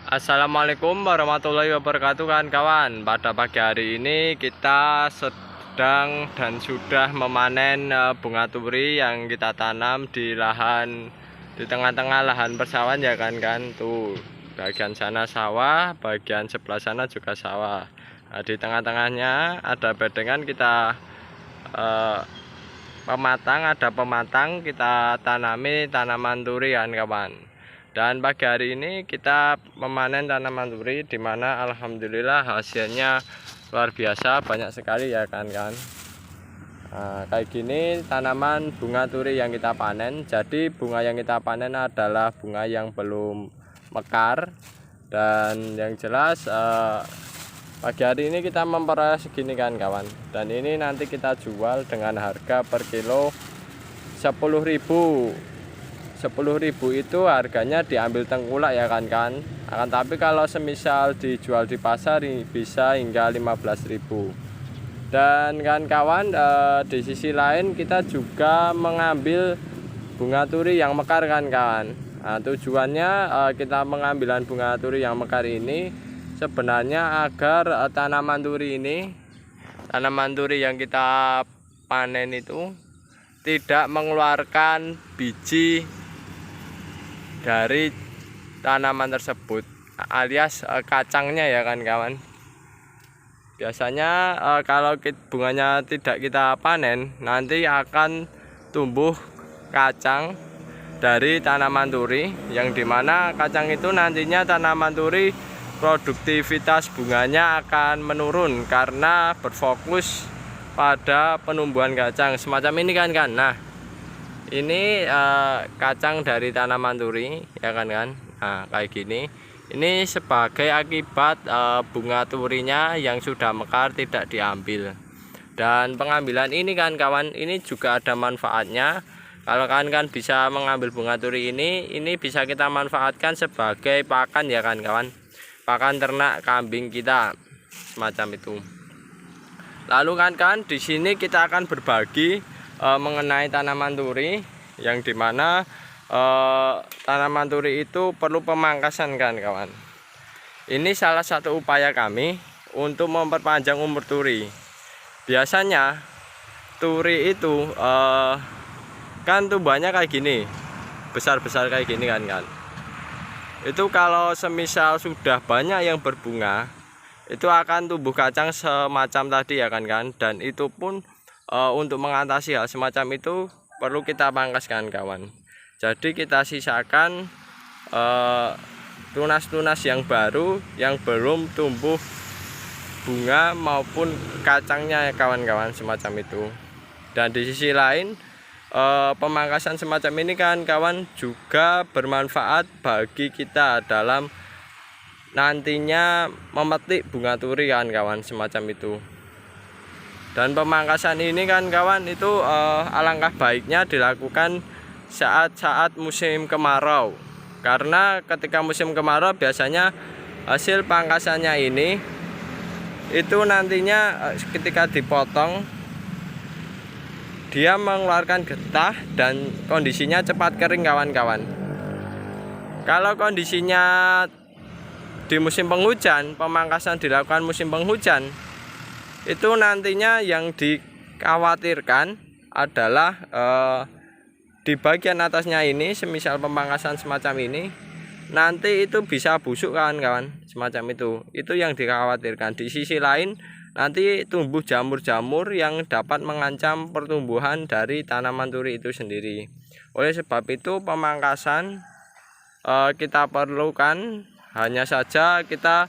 Assalamualaikum warahmatullahi wabarakatuh kawan-kawan. Pada pagi hari ini kita sedang dan sudah memanen bunga turi yang kita tanam di lahan, di tengah-tengah lahan persawahan ya kan tuh bagian sana sawah, bagian sebelah sana juga sawah. Nah, di tengah-tengahnya ada bedengan kita ada pematang kita tanami tanaman turi kan kawan. Dan pagi hari ini kita memanen tanaman turi, dimana alhamdulillah hasilnya luar biasa, banyak sekali ya kan. Nah, kayak gini tanaman bunga turi yang kita panen. Jadi bunga yang kita panen adalah bunga yang belum mekar. Dan yang jelas pagi hari ini kita memperoleh segini kan kawan. Dan ini nanti kita jual dengan harga per kilo 10.000. 10.000 itu harganya diambil tengkulak ya kan. Akan tapi kalau semisal dijual di pasar bisa hingga 15.000. Dan kawan-kawan di sisi lain kita juga mengambil bunga turi yang mekar kan kawan. Nah, tujuannya kita mengambilan bunga turi yang mekar ini sebenarnya agar tanaman turi yang kita panen itu tidak mengeluarkan biji dari tanaman tersebut, alias kacangnya ya kan kawan. Biasanya kalau bunganya tidak kita panen, nanti akan tumbuh kacang dari tanaman turi, yang dimana kacang itu nantinya tanaman turi produktivitas bunganya akan menurun karena berfokus pada penumbuhan kacang semacam ini kan. Nah, ini kacang dari tanaman turi ya kan. Nah, kayak gini. Ini sebagai akibat bunga turinya yang sudah mekar tidak diambil. Dan pengambilan ini kan kawan, ini juga ada manfaatnya. Kalau kan bisa mengambil bunga turi ini bisa kita manfaatkan sebagai pakan ya kan kawan. Pakan ternak kambing kita semacam itu. Lalu kan di sini kita akan berbagi mengenai tanaman turi, yang dimana tanaman turi itu perlu pemangkasan kan kawan. Ini salah satu upaya kami untuk memperpanjang umur turi. Biasanya turi itu kan tumbuhannya kayak gini, besar-besar kayak gini kan. Itu kalau semisal sudah banyak yang berbunga, itu akan tumbuh kacang semacam tadi ya kan. Dan itu pun untuk mengatasi hal semacam itu perlu kita pangkaskan kawan. Jadi kita sisakan tunas-tunas yang baru yang belum tumbuh bunga maupun kacangnya ya kawan-kawan, semacam itu. Dan di sisi lain pemangkasan semacam ini kan kawan juga bermanfaat bagi kita dalam nantinya memetik bunga turi kan kawan, semacam itu. Dan pemangkasan ini kan kawan itu alangkah baiknya dilakukan saat-saat musim kemarau, karena ketika musim kemarau biasanya hasil pangkasannya ini itu nantinya ketika dipotong dia mengeluarkan getah dan kondisinya cepat kering kawan-kawan. Kalau kondisinya di musim penghujan, pemangkasan dilakukan musim penghujan, itu nantinya yang dikhawatirkan adalah di bagian atasnya ini, semisal pemangkasan semacam ini, nanti itu bisa busuk kawan-kawan, semacam itu yang dikhawatirkan. Di sisi lain nanti tumbuh jamur-jamur yang dapat mengancam pertumbuhan dari tanaman turi itu sendiri. Oleh sebab itu pemangkasan kita perlukan, hanya saja kita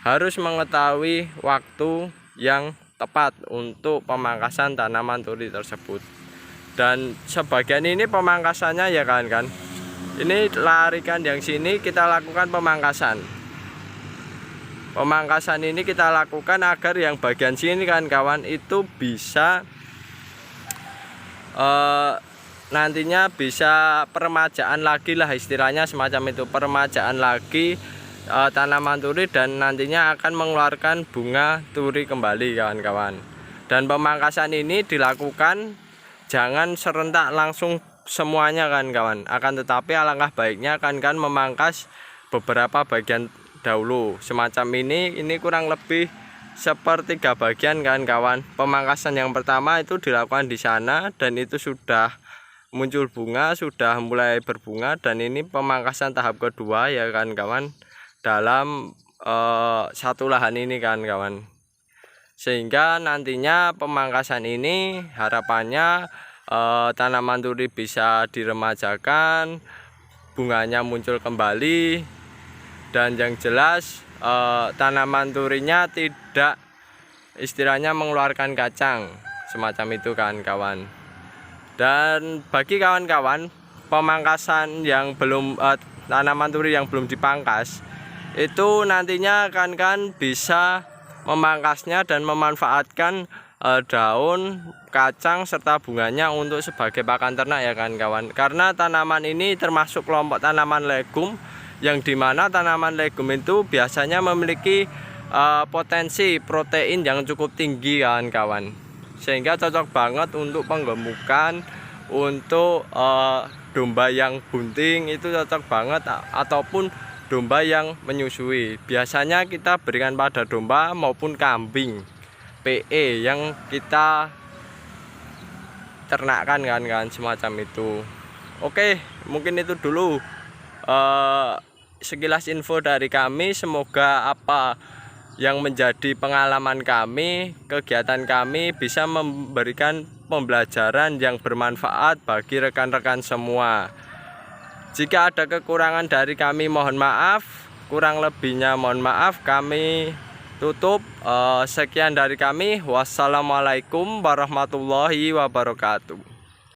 harus mengetahui waktu yang tepat untuk pemangkasan tanaman turi tersebut. Dan sebagian ini pemangkasannya ya kan. Ini larikan yang sini kita lakukan pemangkasan. Pemangkasan ini kita lakukan agar yang bagian sini kan kawan itu bisa nantinya bisa peremajaan lagi lah istilahnya, semacam itu, peremajaan lagi tanaman turi dan nantinya akan mengeluarkan bunga turi kembali kawan-kawan. Dan pemangkasan ini dilakukan jangan serentak langsung semuanya kan kawan, akan tetapi alangkah baiknya kan memangkas beberapa bagian dahulu. Semacam ini kurang lebih sepertiga bagian kan kawan. Pemangkasan yang pertama itu dilakukan di sana dan itu sudah muncul bunga, sudah mulai berbunga, dan ini pemangkasan tahap kedua ya kan kawan, dalam satu lahan ini kan kawan. Sehingga nantinya pemangkasan ini harapannya tanaman turi bisa diremajakan, bunganya muncul kembali, dan yang jelas tanaman turinya tidak istilahnya mengeluarkan kacang semacam itu kan kawan. Dan bagi kawan-kawan pemangkasan yang belum tanaman turi yang belum dipangkas itu nantinya kan bisa memangkasnya dan memanfaatkan daun, kacang serta bunganya untuk sebagai pakan ternak ya kan kawan. Karena tanaman ini termasuk kelompok tanaman legum, yang dimana tanaman legum itu biasanya memiliki potensi protein yang cukup tinggi kan kawan, sehingga cocok banget untuk penggemukan, untuk domba yang bunting itu cocok banget, ataupun domba yang menyusui. Biasanya kita berikan pada domba maupun kambing PE yang kita ternakkan kan semacam itu. Oke, mungkin itu dulu sekilas info dari kami. Semoga apa yang menjadi pengalaman kami, kegiatan kami bisa memberikan pembelajaran yang bermanfaat bagi rekan-rekan semua. Jika ada kekurangan dari kami mohon maaf, kurang lebihnya mohon maaf. Kami tutup. Sekian dari kami. Wassalamualaikum warahmatullahi wabarakatuh.